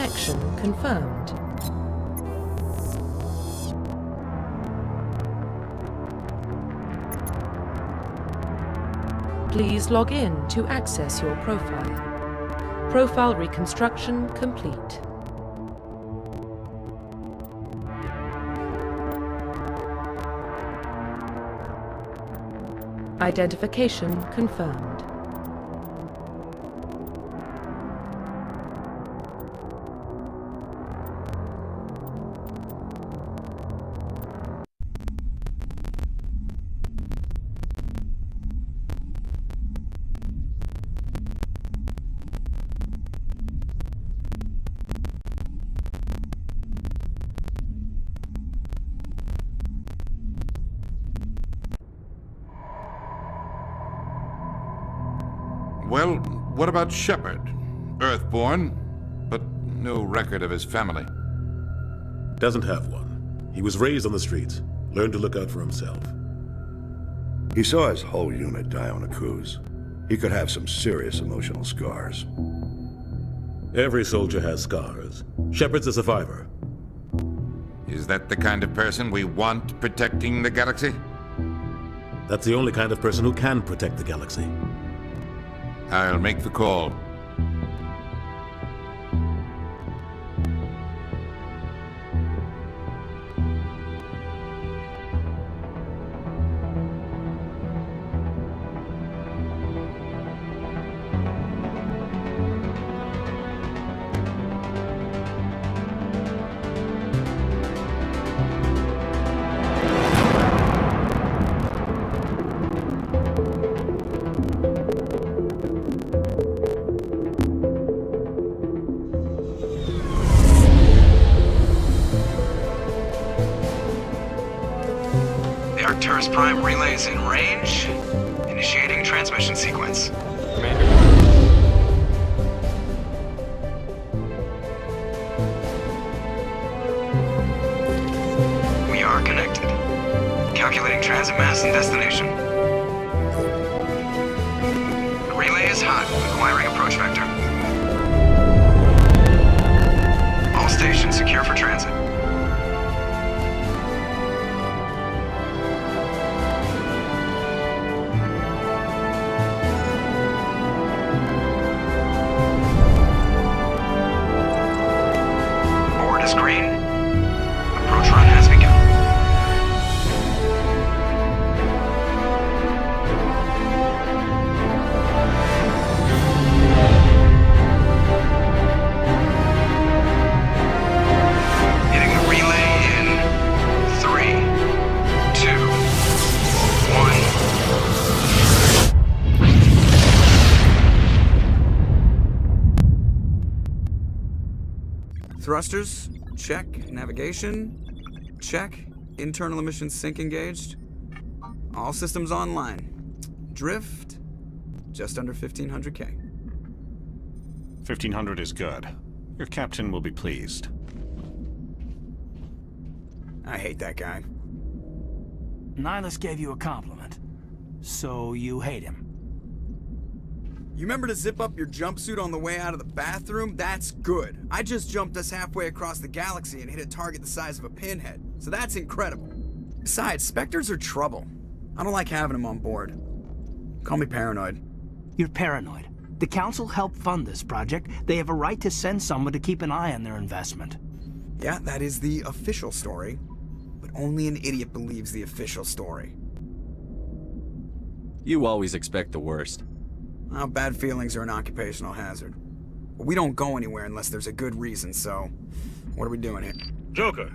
connection confirmed. Please log in to access your profile. Profile reconstruction complete. Identification confirmed. Well, what about Shepard? Earthborn, but no record of his family. Doesn't have one. He was raised on the streets, learned to look out for himself. He saw his whole unit die on a cruise. He could have some serious emotional scars. Every soldier has scars. Shepard's a survivor. Is that the kind of person we want protecting the galaxy? That's the only kind of person who can protect the galaxy. I'll make the call. Arcturus Prime relay is in range. Initiating transmission sequence. Commander. We are connected. Calculating transit mass and destination. The relay is hot, acquiring approach vector. All stations secure for transit. Green. Approach run has begun. Hitting the relay in 3, 2, 1. Thrusters. Check. Navigation. Check. Internal emissions sync engaged. All systems online. Drift. Just under 1500K. 1500 is good. Your captain will be pleased. I hate that guy. Nihilus gave you a compliment. So you hate him. You remember to zip up your jumpsuit on the way out of the bathroom? That's good. I just jumped us halfway across the galaxy and hit a target the size of a pinhead. So that's incredible. Besides, Spectres are trouble. I don't like having them on board. Call me paranoid. You're paranoid. The Council helped fund this project. They have a right to send someone to keep an eye on their investment. Yeah, that is the official story. But only an idiot believes the official story. You always expect the worst. Well, bad feelings are an occupational hazard. But we don't go anywhere unless there's a good reason, so... What are we doing here? Joker,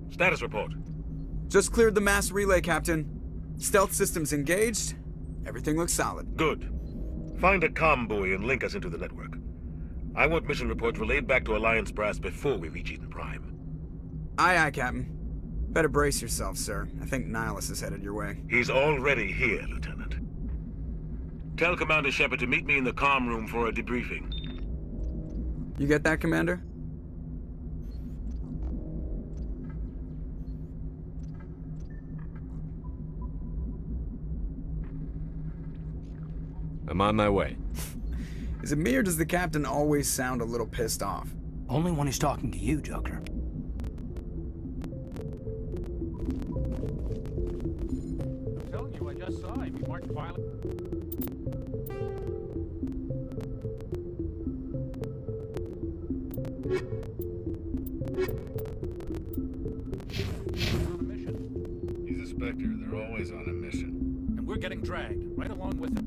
status report. Just cleared the mass relay, Captain. Stealth systems engaged. Everything looks solid. Good. Find a comm buoy and link us into the network. I want mission reports relayed back to Alliance brass before we reach Eden Prime. Aye, aye, Captain. Better brace yourself, sir. I think Nihilus is headed your way. He's already here, Lieutenant. Tell Commander Shepard to meet me in the comm room for a debriefing. You get that, Commander? I'm on my way. Is it me or does the captain always sound a little pissed off? Only when he's talking to you, Joker. I'm telling you, I just saw him. He marked violent. On a mission. He's a Spectre. They're always on a mission. And we're getting dragged right along with him.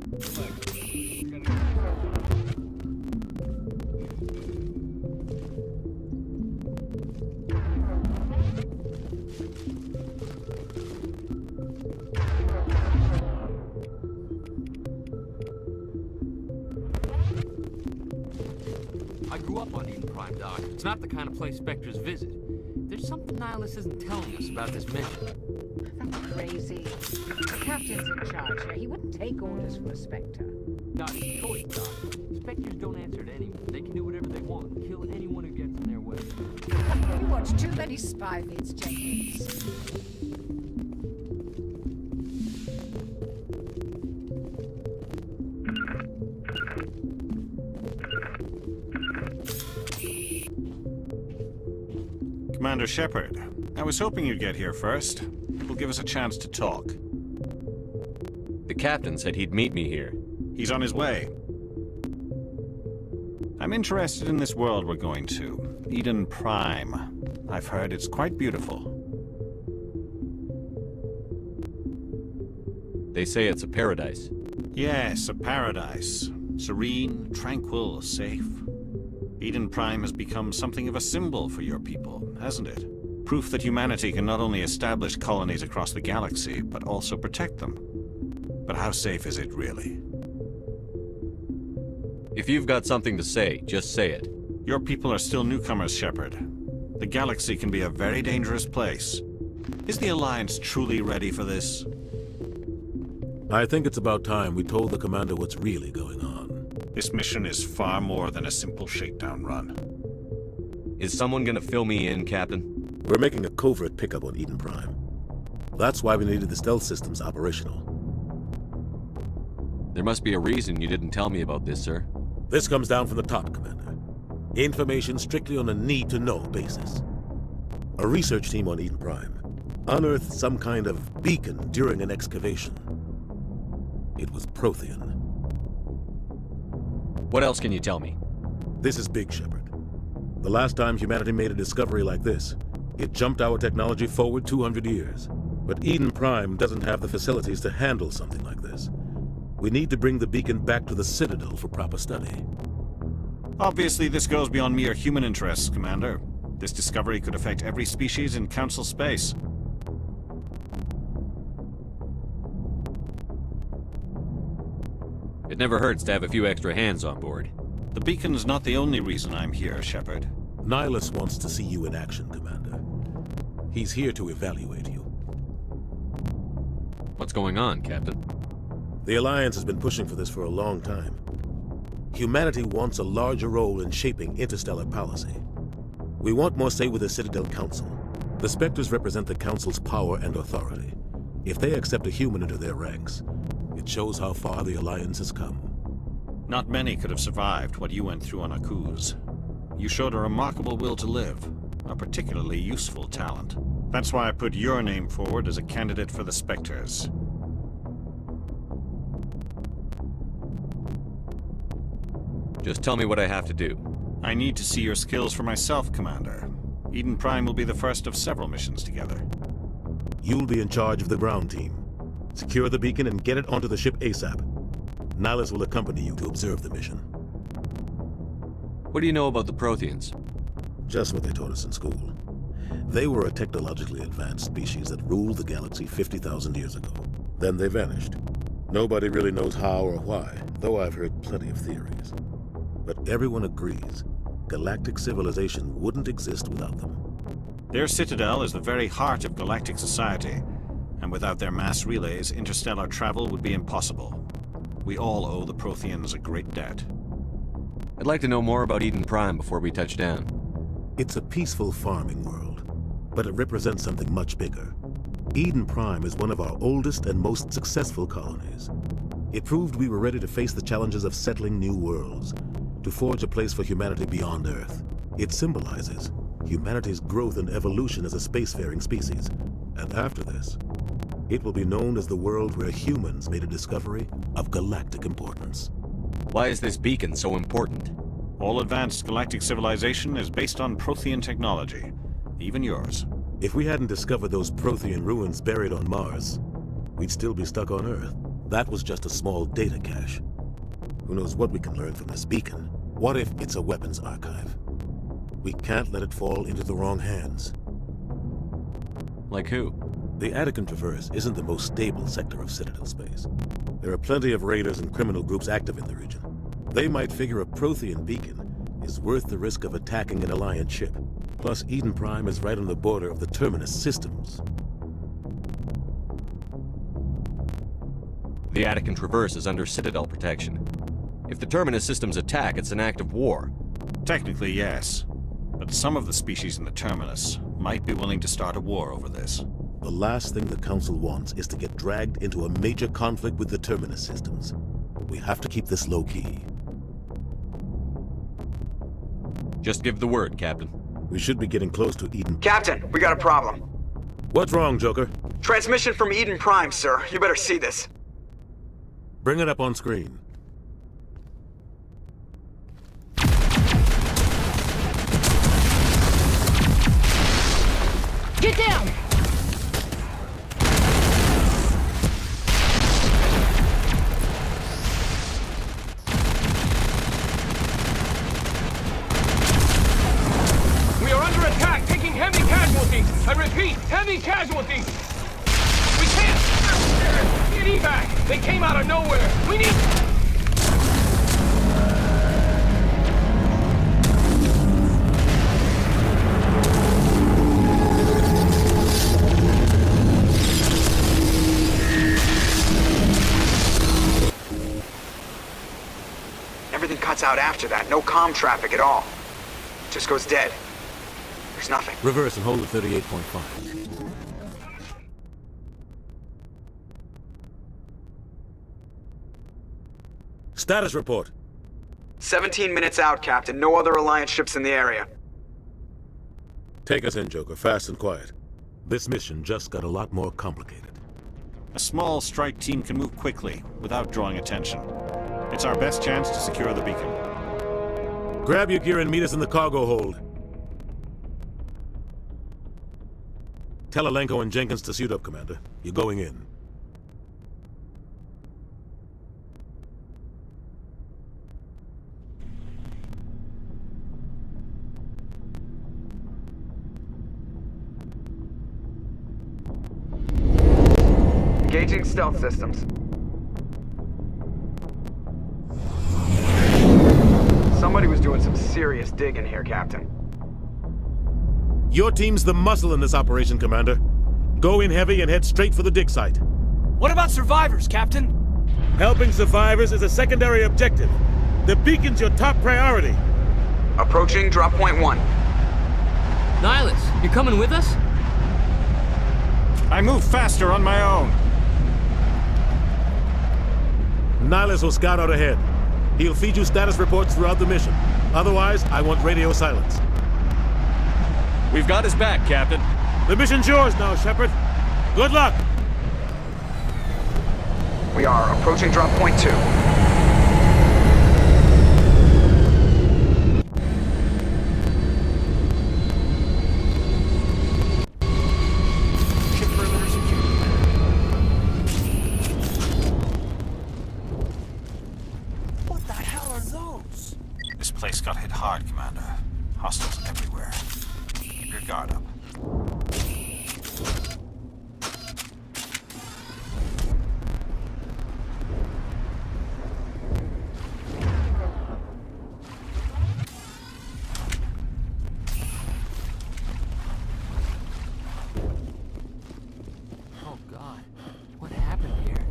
I grew up on Eden Prime, Doc. It's not the kind of place Spectres visit. There's something Nihilus isn't telling us about this mission. That's crazy. The captain's in charge here. He wouldn't take orders from a Spectre. Not his choice, Doc. Spectres don't answer to anyone. They can do whatever they want. Kill anyone who gets in their way. You watch too many spy feeds, Jenkins. Commander Shepard, I was hoping you'd get here first. It will give us a chance to talk. The captain said he'd meet me here. He's on his way. I'm interested in this world we're going to, Eden Prime. I've heard it's quite beautiful. They say it's a paradise. Yes, a paradise. Serene, tranquil, safe. Eden Prime has become something of a symbol for your people, hasn't it? Proof that humanity can not only establish colonies across the galaxy, but also protect them. But how safe is it, really? If you've got something to say, just say it. Your people are still newcomers, Shepard. The galaxy can be a very dangerous place. Is the Alliance truly ready for this? I think it's about time we told the Commander what's really going on. This mission is far more than a simple shakedown run. Is someone gonna fill me in, Captain? We're making a covert pickup on Eden Prime. That's why we needed the stealth systems operational. There must be a reason you didn't tell me about this, sir. This comes down from the top, Commander. Information strictly on a need-to-know basis. A research team on Eden Prime unearthed some kind of beacon during an excavation. It was Prothean. What else can you tell me? This is big, Shepard. The last time humanity made a discovery like this, it jumped our technology forward 200 years. But Eden Prime doesn't have the facilities to handle something like this. We need to bring the beacon back to the Citadel for proper study. Obviously, this goes beyond mere human interests, Commander. This discovery could affect every species in Council space. It never hurts to have a few extra hands on board. The beacon's not the only reason I'm here, Shepard. Nihilus wants to see you in action, Commander. He's here to evaluate you. What's going on, Captain? The Alliance has been pushing for this for a long time. Humanity wants a larger role in shaping interstellar policy. We want more say with the Citadel Council. The Spectres represent the Council's power and authority. If they accept a human into their ranks, it shows how far the Alliance has come. Not many could have survived what you went through on Akuz. You showed a remarkable will to live, a particularly useful talent. That's why I put your name forward as a candidate for the Spectres. Just tell me what I have to do. I need to see your skills for myself, Commander. Eden Prime will be the first of several missions together. You'll be in charge of the ground team. Secure the beacon and get it onto the ship ASAP. Nihilus will accompany you to observe the mission. What do you know about the Protheans? Just what they taught us in school. They were a technologically advanced species that ruled the galaxy 50,000 years ago. Then they vanished. Nobody really knows how or why, though I've heard plenty of theories. But everyone agrees, galactic civilization wouldn't exist without them. Their citadel is the very heart of galactic society, and without their mass relays, interstellar travel would be impossible. We all owe the Protheans a great debt. I'd like to know more about Eden Prime before we touch down. It's a peaceful farming world, but it represents something much bigger. Eden Prime is one of our oldest and most successful colonies. It proved we were ready to face the challenges of settling new worlds, to forge a place for humanity beyond Earth. It symbolizes humanity's growth and evolution as a spacefaring species. And after this, it will be known as the world where humans made a discovery of galactic importance. Why is this beacon so important? All advanced galactic civilization is based on Prothean technology, even yours. If we hadn't discovered those Prothean ruins buried on Mars, we'd still be stuck on Earth. That was just a small data cache. Who knows what we can learn from this beacon? What if it's a weapons archive? We can't let it fall into the wrong hands. Like who? The Attican Traverse isn't the most stable sector of Citadel space. There are plenty of raiders and criminal groups active in the region. They might figure a Prothean beacon is worth the risk of attacking an Alliance ship. Plus, Eden Prime is right on the border of the Terminus systems. The Attican Traverse is under Citadel protection. If the Terminus systems attack, it's an act of war. Technically, yes. But some of the species in the Terminus might be willing to start a war over this. The last thing the Council wants is to get dragged into a major conflict with the Terminus systems. We have to keep this low-key. Just give the word, Captain. We should be getting close to Eden. Captain, we got a problem. What's wrong, Joker? Transmission from Eden Prime, sir. You better see this. Bring it up on screen. Get down! We are under attack, taking heavy casualties. I repeat, heavy casualties. We can't get evac. They came out of nowhere. We need... Everything cuts out after that. No comm traffic at all. Just goes dead. There's nothing. Reverse and hold at 38.5. Status report. 17 minutes out, Captain. No other Alliance ships in the area. Take us in, Joker. Fast and quiet. This mission just got a lot more complicated. A small strike team can move quickly, without drawing attention. It's our best chance to secure the beacon. Grab your gear and meet us in the cargo hold. Tell Alenko and Jenkins to suit up, Commander. You're going in. Engaging stealth systems. Somebody was doing some serious digging here, Captain. Your team's the muscle in this operation, Commander. Go in heavy and head straight for the dig site. What about survivors, Captain? Helping survivors is a secondary objective. The beacon's your top priority. Approaching drop point 1. Nihilus, you coming with us? I move faster on my own. Nihilus will scout out ahead. He'll feed you status reports throughout the mission. Otherwise, I want radio silence. We've got his back, Captain. The mission's yours now, Shepard. Good luck! We are approaching drop point 2. What the hell are those? This place got hit hard, Commander. Hostiles everywhere. Keep your guard up. Oh God, what happened here?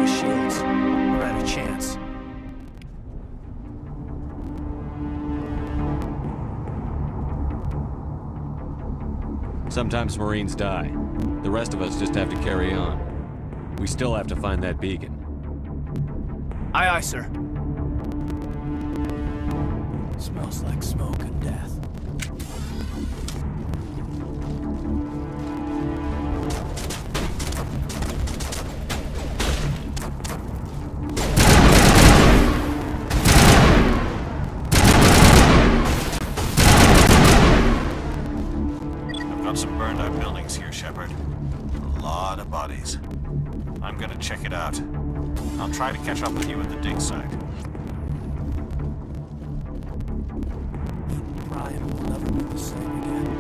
his shields. We're at a chance. Sometimes Marines die. The rest of us just have to carry on. We still have to find that beacon. Aye, aye, sir. Smells like smoke and death. I've got some burned out buildings here, Shepard. A lot of bodies. I'm gonna check it out. I'll try to catch up with you at the dig site. Prime will never be the same again.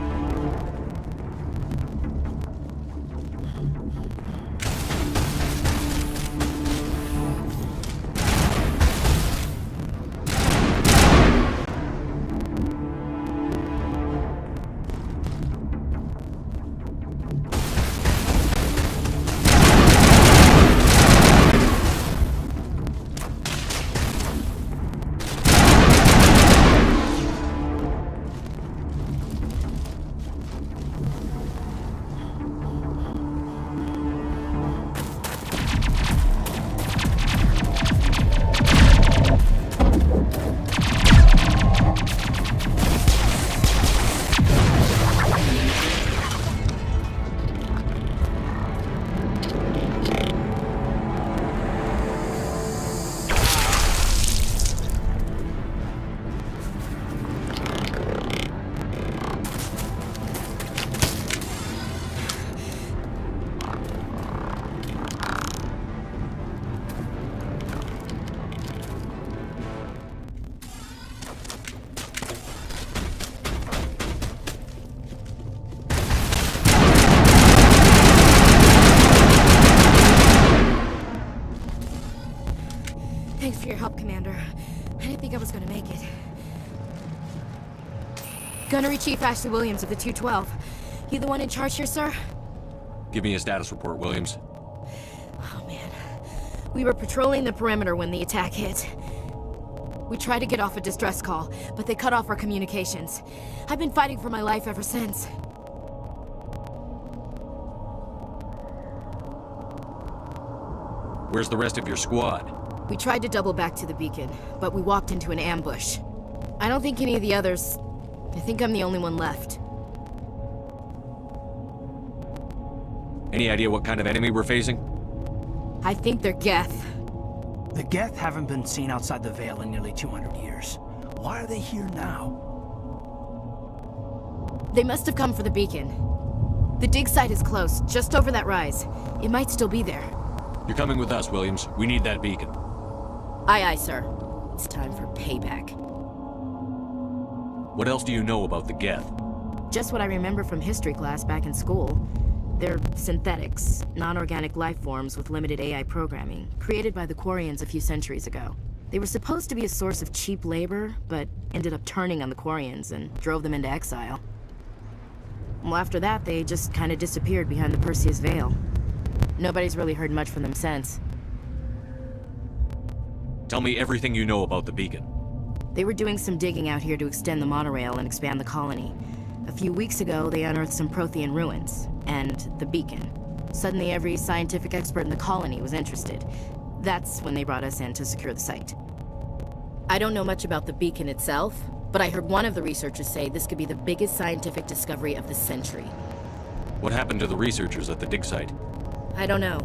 Thanks for your help, Commander. I didn't think I was gonna make it. Gunnery Chief Ashley Williams of the 212. You the one in charge here, sir? Give me a status report, Williams. Oh, man. We were patrolling the perimeter when the attack hit. We tried to get off a distress call, but they cut off our communications. I've been fighting for my life ever since. Where's the rest of your squad? We tried to double back to the beacon, but we walked into an ambush. I don't think any of the others... I think I'm the only one left. Any idea what kind of enemy we're facing? I think they're Geth. The Geth haven't been seen outside the Veil in nearly 200 years. Why are they here now? They must have come for the beacon. The dig site is close, just over that rise. It might still be there. You're coming with us, Williams. We need that beacon. Aye, aye, sir. It's time for payback. What else do you know about the Geth? Just what I remember from history class back in school. They're synthetics, non-organic life forms with limited AI programming, created by the Quarians a few centuries ago. They were supposed to be a source of cheap labor, but ended up turning on the Quarians and drove them into exile. Well, after that, they just kind of disappeared behind the Perseus Veil. Nobody's really heard much from them since. Tell me everything you know about the beacon. They were doing some digging out here to extend the monorail and expand the colony. A few weeks ago, they unearthed some Prothean ruins, and the beacon. Suddenly, every scientific expert in the colony was interested. That's when they brought us in to secure the site. I don't know much about the beacon itself, but I heard one of the researchers say this could be the biggest scientific discovery of the century. What happened to the researchers at the dig site? I don't know.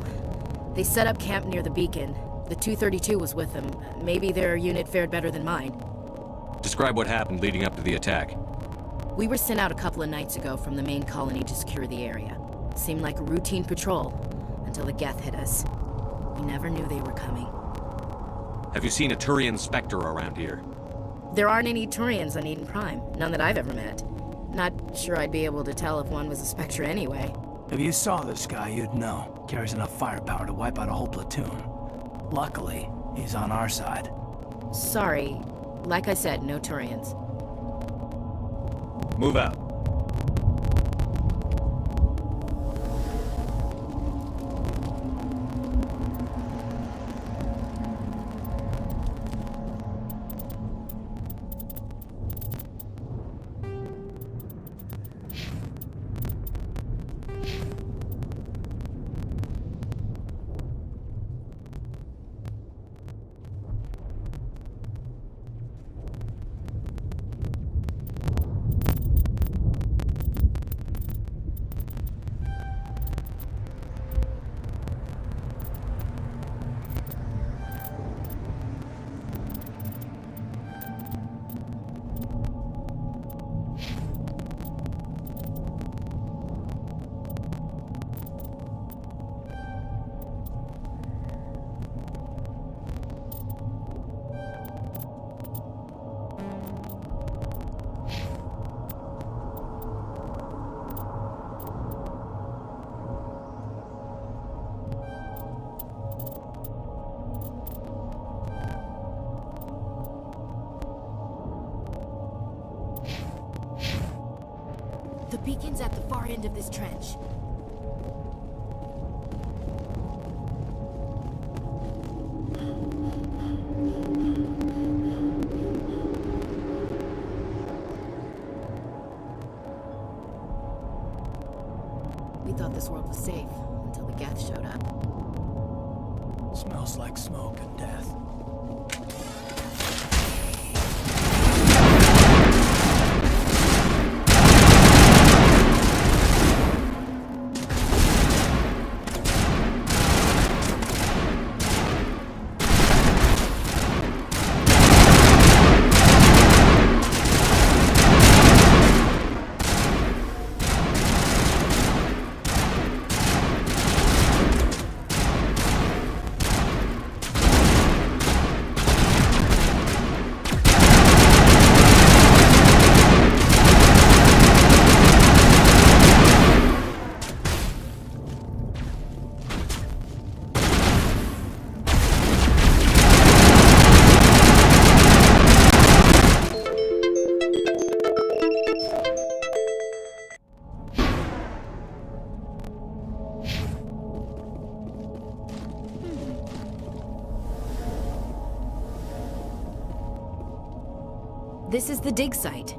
They set up camp near the beacon. The 232 was with them. Maybe their unit fared better than mine. Describe what happened leading up to the attack. We were sent out a couple of nights ago from the main colony to secure the area. Seemed like a routine patrol, until the Geth hit us. We never knew they were coming. Have you seen a Turian Spectre around here? There aren't any Turians on Eden Prime. None that I've ever met. Not sure I'd be able to tell if one was a Spectre anyway. If you saw this guy, you'd know. Carries enough firepower to wipe out a whole platoon. Luckily, he's on our side. Sorry. Like I said, no Turians. Move out. beacon's at the far end of this trench. We thought this world was safe until the Geth showed up. Smells like smoke and death. This is the dig site.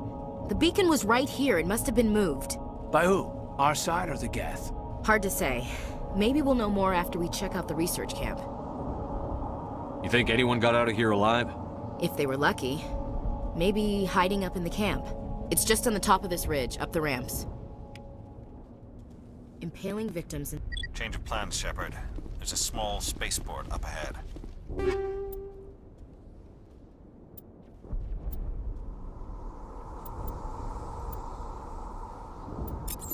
The beacon was right here. It must have been moved. By who? Our side or the Geth? Hard to say. Maybe we'll know more after we check out the research camp. You think anyone got out of here alive? If they were lucky. Maybe hiding up in the camp. It's just on the top of this ridge, up the ramps. Impaling victims and... Change of plans, Shepard. There's a small spaceport up ahead.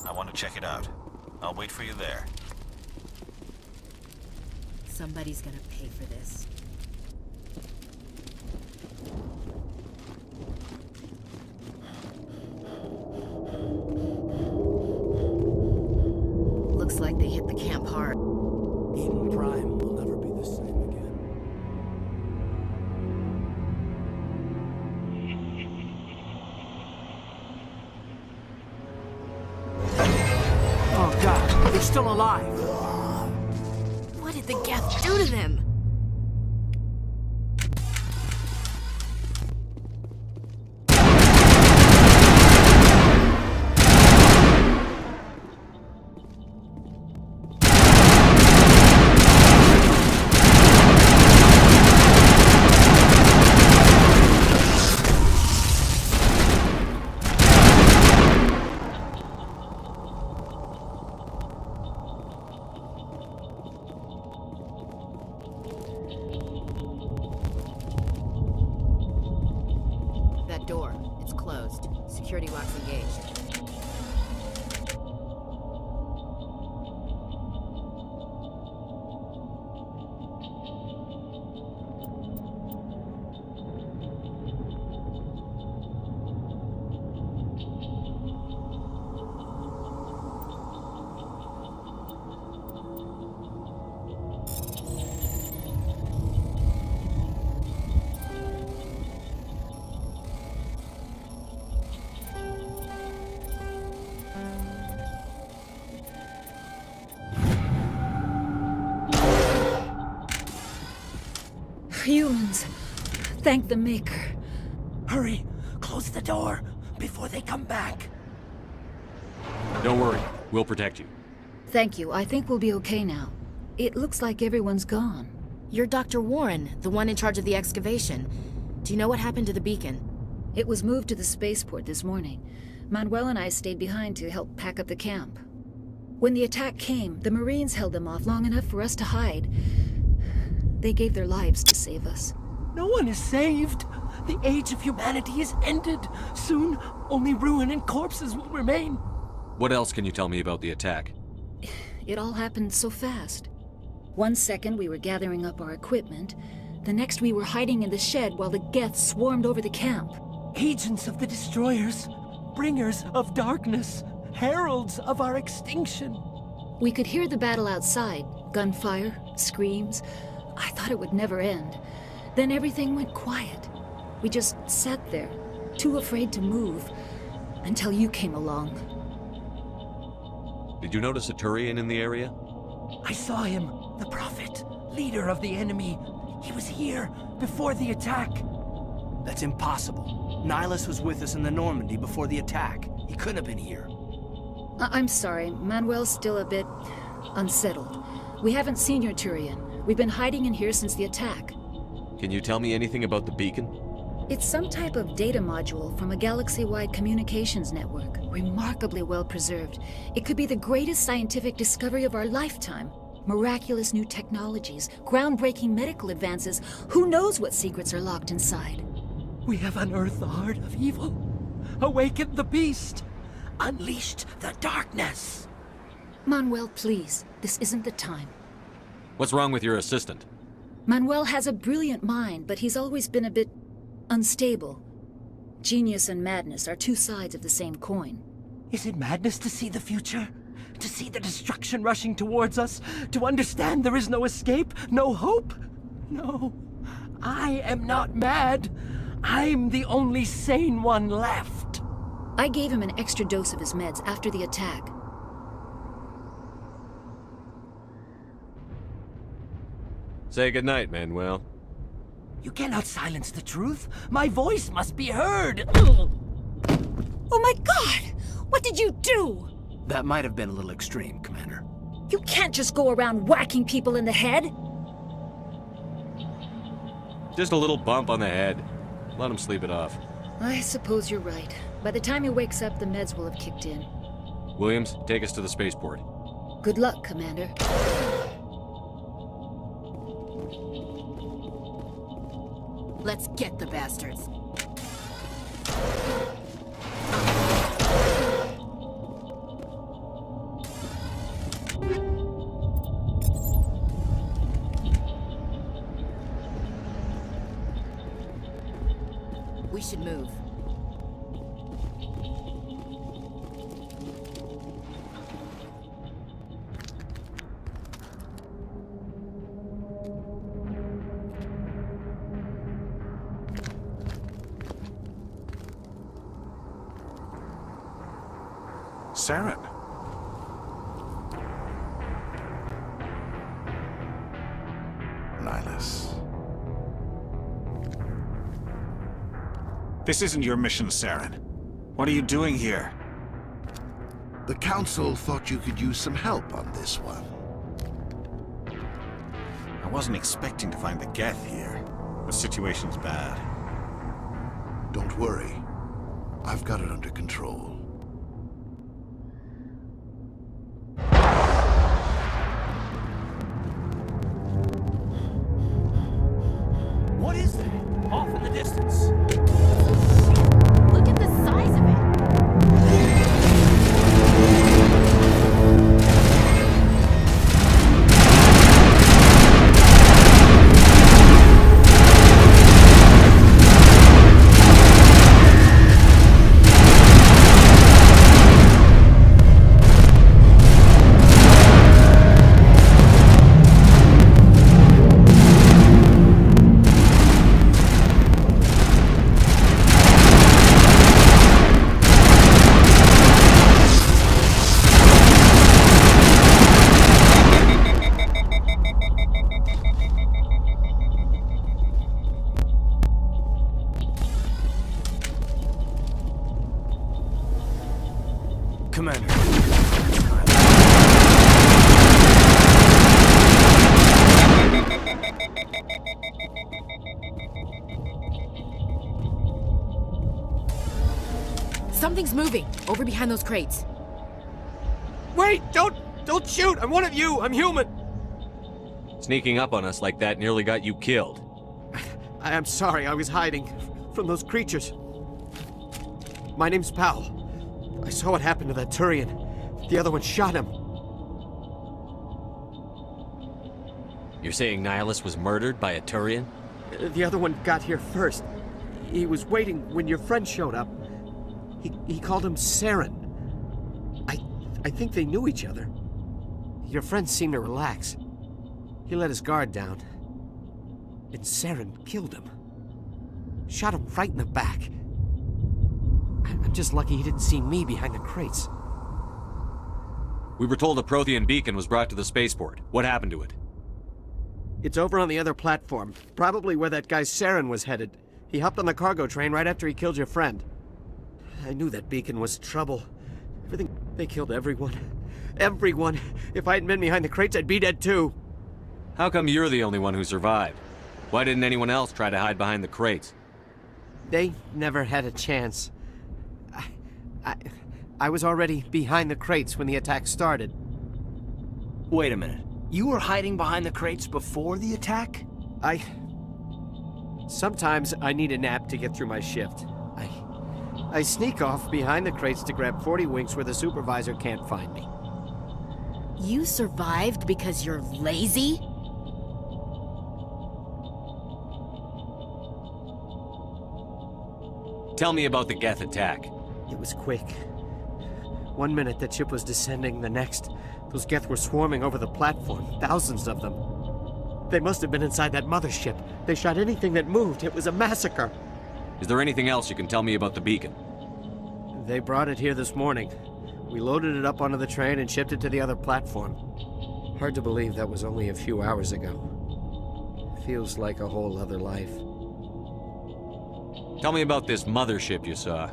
I want to check it out. I'll wait for you there. Somebody's gonna pay for this. Looks like they hit the camp hard. Eden Prime will never be the same again. Oh God, they're still alive! What did the Geth do to them? Door. It's closed. Security lock's engaged. Humans. Thank the Maker. Hurry! Close the door before they come back. Don't worry. We'll protect you. Thank you. I think we'll be okay now. It looks like everyone's gone. You're Dr. Warren, the one in charge of the excavation. Do you know what happened to the beacon? It was moved to the spaceport this morning. Manuel and I stayed behind to help pack up the camp. When the attack came, the Marines held them off long enough for us to hide. They gave their lives to save us. No one is saved. The age of humanity is ended. Soon, only ruin and corpses will remain. What else can you tell me about the attack? It all happened so fast. 1 second we were gathering up our equipment. The next we were hiding in the shed while the Geth swarmed over the camp. Agents of the Destroyers, bringers of darkness, heralds of our extinction. We could hear the battle outside. Gunfire, screams. I thought it would never end. Then everything went quiet. We just sat there, too afraid to move, until you came along. Did you notice a Turian in the area? I saw him. The Prophet, leader of the enemy. He was here before the attack. That's impossible. Nihilus was with us in the Normandy before the attack. He couldn't have been here. I'm sorry. Manuel's still a bit unsettled. We haven't seen your Turian. We've been hiding in here since the attack. Can you tell me anything about the beacon? It's some type of data module from a galaxy-wide communications network. Remarkably well preserved. It could be the greatest scientific discovery of our lifetime. Miraculous new technologies, groundbreaking medical advances. Who knows what secrets are locked inside? We have unearthed the heart of evil, awakened the beast, unleashed the darkness. Manuel, please. This isn't the time. What's wrong with your assistant? Manuel has a brilliant mind, but he's always been a bit unstable. Genius and madness are two sides of the same coin. Is it madness to see the future? To see the destruction rushing towards us? To understand there is no escape? No hope? No. I am not mad. I'm the only sane one left. I gave him an extra dose of his meds after the attack. Say goodnight, Manuel. You cannot silence the truth. My voice must be heard. Oh my God! What did you do? That might have been a little extreme, Commander. You can't just go around whacking people in the head. Just a little bump on the head. Let him sleep it off. I suppose you're right. By the time he wakes up, the meds will have kicked in. Williams, take us to the spaceport. Good luck, Commander. Let's get the bastards. We should move. Saren. Nihilus. This isn't your mission, Saren. What are you doing here? The Council thought you could use some help on this one. I wasn't expecting to find the Geth here. The situation's bad. Don't worry. I've got it under control. What is that? Off in the distance. Look at the size of it. Commander. Something's moving over behind those crates. Wait! Don't shoot! I'm one of you! I'm human! Sneaking up on us like that nearly got you killed. I am sorry, I was hiding from those creatures. My name's Powell. I saw what happened to that Turian. The other one shot him. You're saying Nihilus was murdered by a Turian? The other one got here first. He was waiting when your friend showed up. He called him Saren. I think they knew each other. Your friend seemed to relax. He let his guard down. And Saren killed him. Shot him right in the back. I'm just lucky he didn't see me behind the crates. We were told a Prothean beacon was brought to the spaceport. What happened to it? It's over on the other platform. Probably where that guy Saren was headed. He hopped on the cargo train right after he killed your friend. I knew that beacon was trouble. They killed everyone. Everyone! If I hadn't been behind the crates, I'd be dead too. How come you're the only one who survived? Why didn't anyone else try to hide behind the crates? They never had a chance. I was already behind the crates when the attack started. Wait a minute. You were hiding behind the crates before the attack? Sometimes I need a nap to get through my shift. I sneak off behind the crates to grab 40 winks where the supervisor can't find me. You survived because you're lazy? Tell me about the Geth attack. It was quick. 1 minute the ship was descending, the next, those Geth were swarming over the platform, thousands of them. They must have been inside that mothership. They shot anything that moved. It was a massacre. Is there anything else you can tell me about the beacon? They brought it here this morning. We loaded it up onto the train and shipped it to the other platform. Hard to believe that was only a few hours ago. Feels like a whole other life. Tell me about this mothership you saw.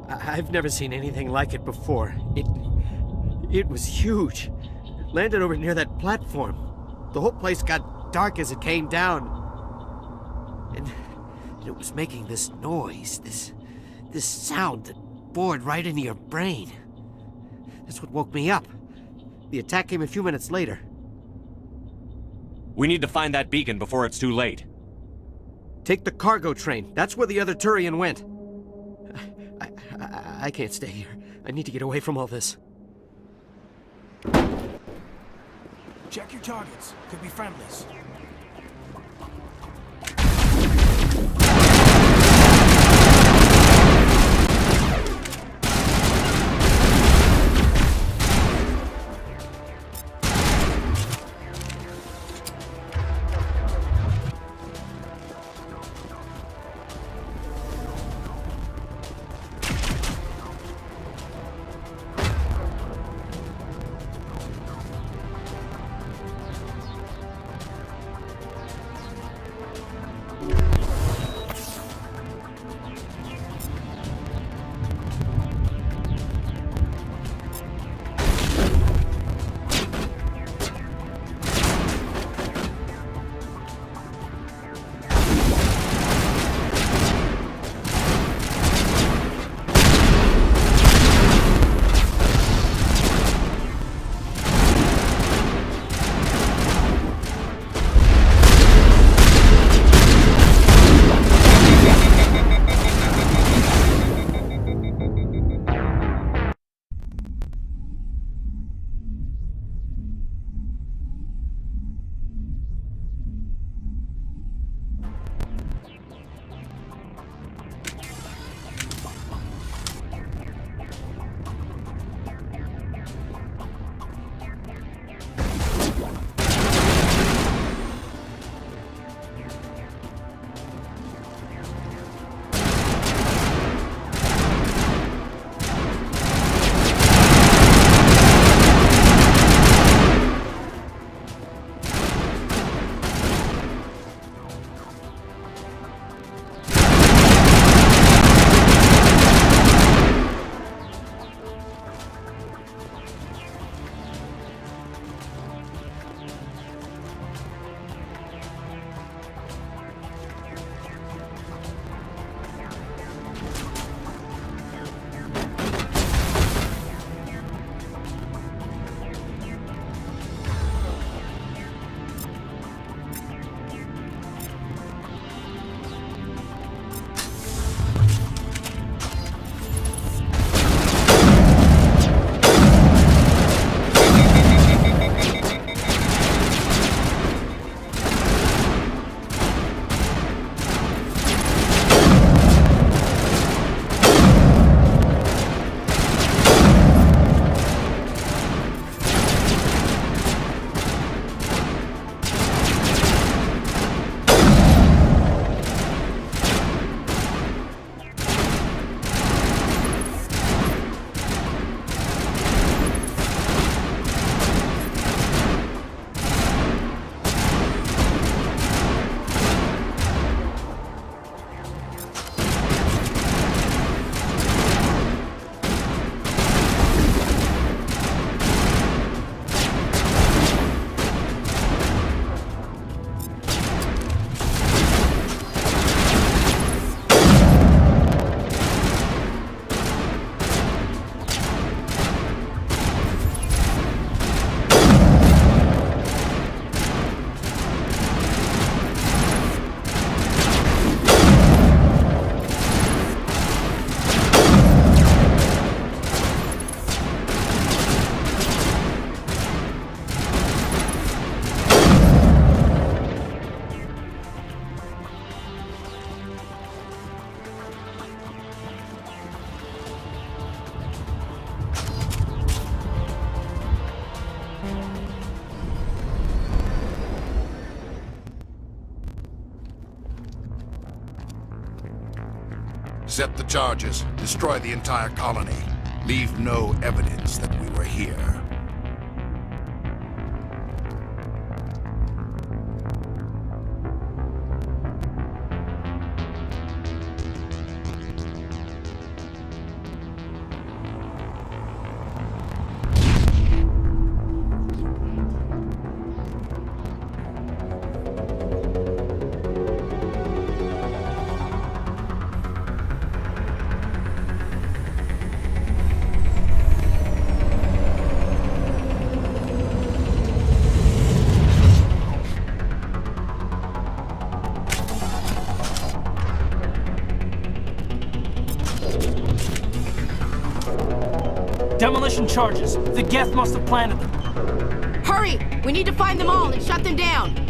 I've never seen anything like it before. It was huge. Landed over near that platform. The whole place got dark as it came down. And it was making this noise, this sound that bored right into your brain. That's what woke me up. The attack came a few minutes later. We need to find that beacon before it's too late. Take the cargo train. That's where the other Turian went. I can't stay here. I need to get away from all this. Check your targets. Could be friendlies. Set the charges. Destroy the entire colony. Leave no evidence that we were here. Demolition charges. The Geth must have planted them. Hurry! We need to find them all and shut them down!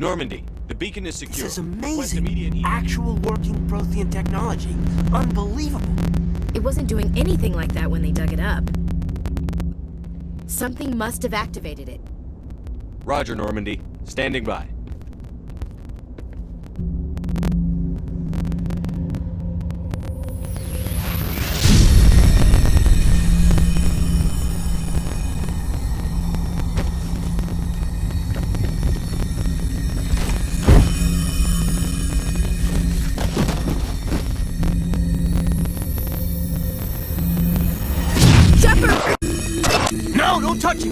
Normandy, the beacon is secure. This is amazing. Actual working Prothean technology. Unbelievable. It wasn't doing anything like that when they dug it up. Something must have activated it. Roger, Normandy. Standing by. No touching!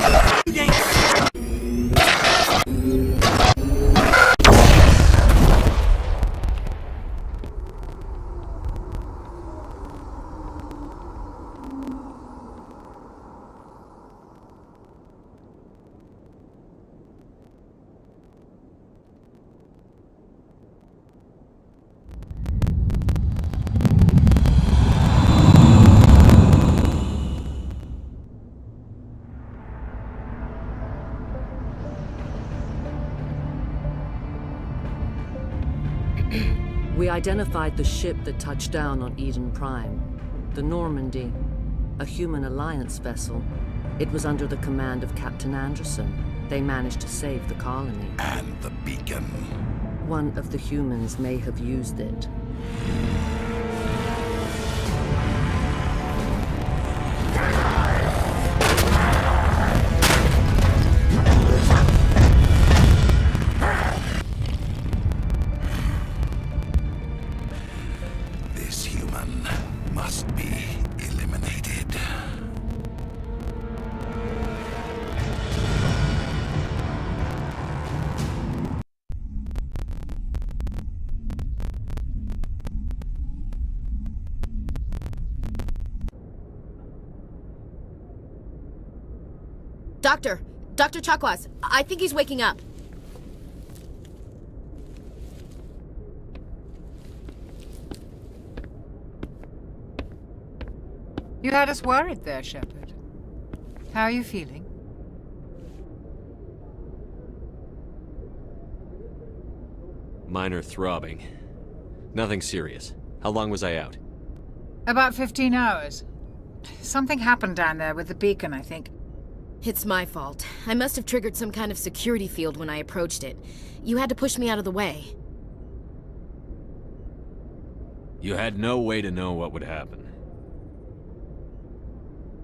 We identified the ship that touched down on Eden Prime. The Normandy. A human alliance vessel. It was under the command of Captain Anderson. They managed to save the colony. And the beacon. One of the humans may have used it. This human must be eliminated. Dr. Chakwas, I think he's waking up. You had us worried there, Shepard. How are you feeling? Minor throbbing. Nothing serious. How long was I out? About 15 hours. Something happened down there with the beacon, I think. It's my fault. I must have triggered some kind of security field when I approached it. You had to push me out of the way. You had no way to know what would happen.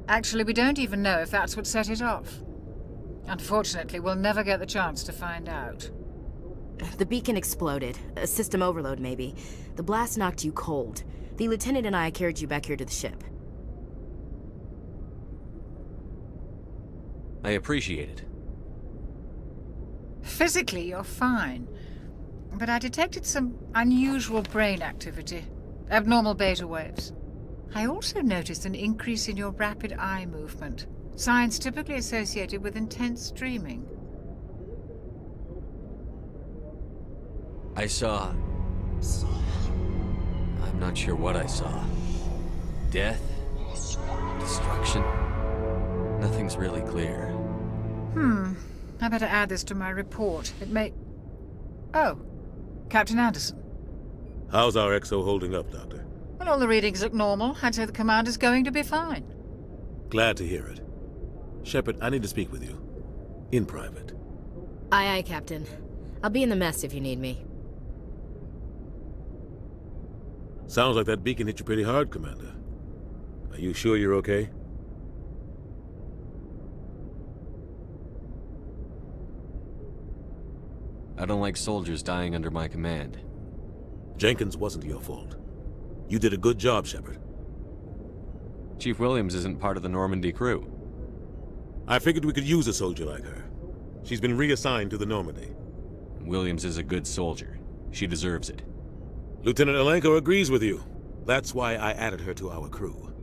Actually, we don't even know if that's what set it off. Unfortunately, we'll never get the chance to find out. The beacon exploded. A system overload, maybe. The blast knocked you cold. The lieutenant and I carried you back here to the ship. I appreciate it. Physically, you're fine. But I detected some unusual brain activity. Abnormal beta waves. I also noticed an increase in your rapid eye movement. Signs typically associated with intense dreaming. I saw... I'm not sure what I saw. Death? Destruction? Nothing's really clear. I better add this to my report. It may... Oh, Captain Anderson. How's our XO holding up, Doctor? Well, all the readings look normal. I'd say the commander's going to be fine. Glad to hear it. Shepard, I need to speak with you. In private. Aye, Captain. I'll be in the mess if you need me. Sounds like that beacon hit you pretty hard, Commander. Are you sure you're okay? I don't like soldiers dying under my command. Jenkins wasn't your fault. You did a good job, Shepard. Chief Williams isn't part of the Normandy crew. I figured we could use a soldier like her. She's been reassigned to the Normandy. Williams is a good soldier. She deserves it. Lieutenant Alenko agrees with you. That's why I added her to our crew.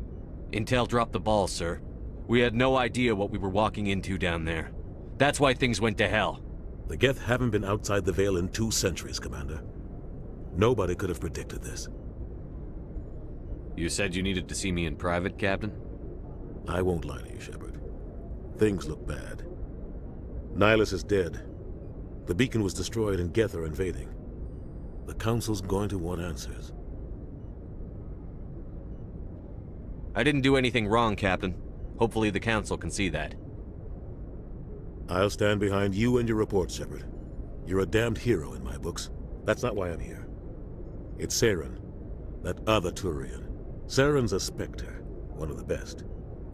Intel dropped the ball, sir. We had no idea what we were walking into down there. That's why things went to hell. The Geth haven't been outside the Veil in 2 centuries, Commander. Nobody could have predicted this. You said you needed to see me in private, Captain? I won't lie to you, Shepard. Things look bad. Nihilus is dead. The beacon was destroyed and Geth are invading. The Council's going to want answers. I didn't do anything wrong, Captain. Hopefully the Council can see that. I'll stand behind you and your report, Shepard. You're a damned hero in my books. That's not why I'm here. It's Saren, that other Turian. Saren's a Spectre, one of the best.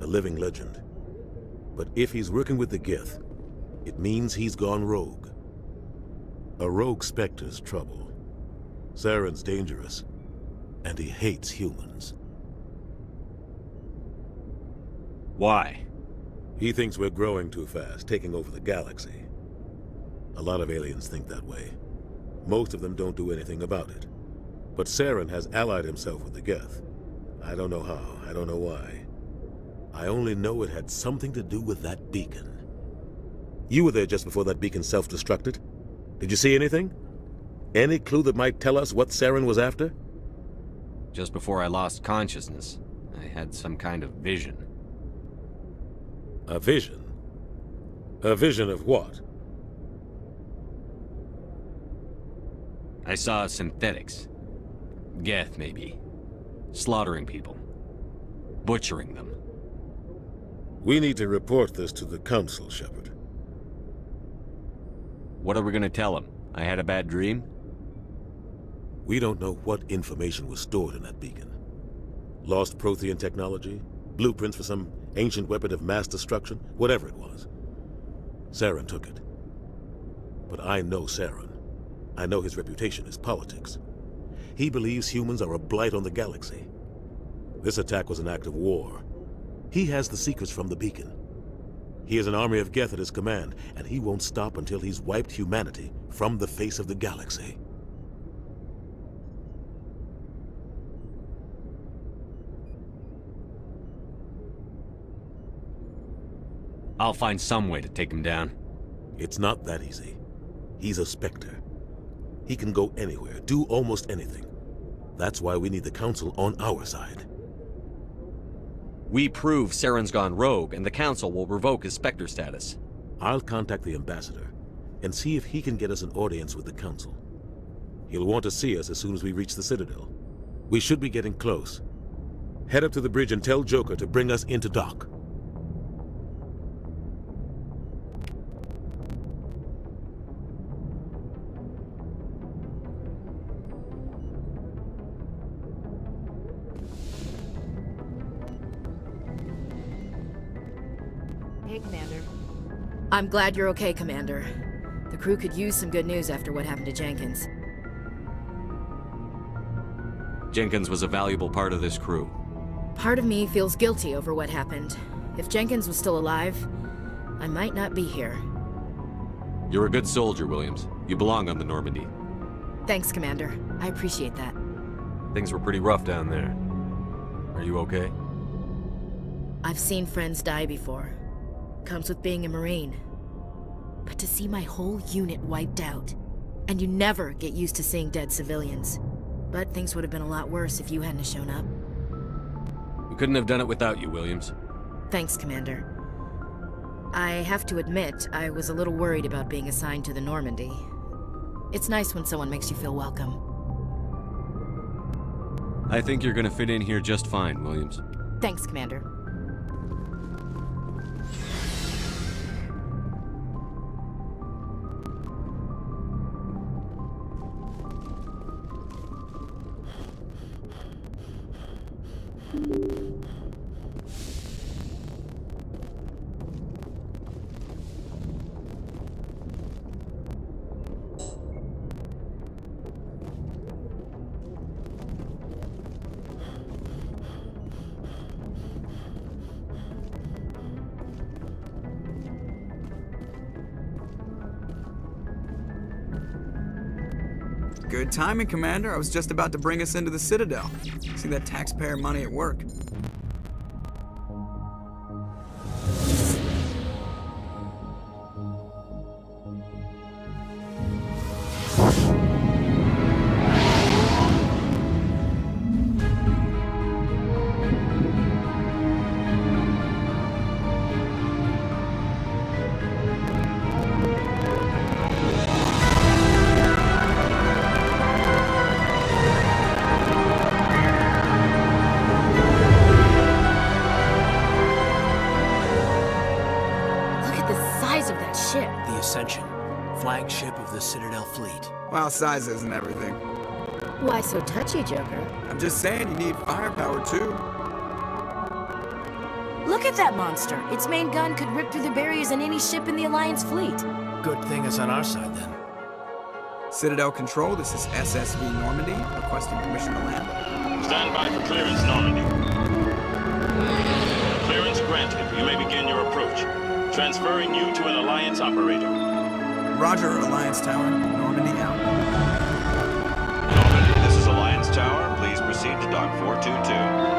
A living legend. But if he's working with the Geth, it means he's gone rogue. A rogue Spectre's trouble. Saren's dangerous, and he hates humans. Why? He thinks we're growing too fast, taking over the galaxy. A lot of aliens think that way. Most of them don't do anything about it. But Saren has allied himself with the Geth. I don't know how, I don't know why. I only know it had something to do with that beacon. You were there just before that beacon self-destructed. Did you see anything? Any clue that might tell us what Saren was after? Just before I lost consciousness, I had some kind of vision. A vision? A vision of what? I saw synthetics. Geth, maybe. Slaughtering people. Butchering them. We need to report this to the Council, Shepard. What are we gonna tell them? I had a bad dream? We don't know what information was stored in that beacon. Lost Prothean technology? Blueprints for some ancient weapon of mass destruction? Whatever it was. Saren took it. But I know Saren. I know his reputation is politics. He believes humans are a blight on the galaxy. This attack was an act of war. He has the secrets from the beacon. He has an army of Geth at his command, and he won't stop until he's wiped humanity from the face of the galaxy. I'll find some way to take him down. It's not that easy. He's a Spectre. He can go anywhere, do almost anything. That's why we need the Council on our side. We prove Saren's gone rogue, and the Council will revoke his Spectre status. I'll contact the Ambassador, and see if he can get us an audience with the Council. He'll want to see us as soon as we reach the Citadel. We should be getting close. Head up to the bridge and tell Joker to bring us into dock. Hey, Commander. I'm glad you're okay, Commander. The crew could use some good news after what happened to Jenkins. Jenkins was a valuable part of this crew. Part of me feels guilty over what happened. If Jenkins was still alive, I might not be here. You're a good soldier, Williams. You belong on the Normandy. Thanks, Commander. I appreciate that. Things were pretty rough down there. Are you okay? I've seen friends die before. Comes with being a Marine. But to see my whole unit wiped out, and you never get used to seeing dead civilians. But things would have been a lot worse if you hadn't shown up. We couldn't have done it without you, Williams. Thanks, Commander. I have to admit, I was a little worried about being assigned to the Normandy. It's nice when someone makes you feel welcome. I think you're gonna fit in here just fine, Williams. Thanks, Commander. Good timing, Commander. I was just about to bring us into the Citadel. See that taxpayer money at work. Flagship of the Citadel fleet. Well, size isn't everything. Why so touchy, Joker? I'm just saying you need firepower, too. Look at that monster. Its main gun could rip through the barriers in any ship in the Alliance fleet. Good thing it's on our side, then. Citadel Control, this is SSV Normandy, requesting permission to land. Stand by for clearance, Normandy. Clearance granted. You may begin your approach. Transferring you to an Alliance operator. Roger, Alliance Tower. Normandy out. Normandy, this is Alliance Tower. Please proceed to Dock 422.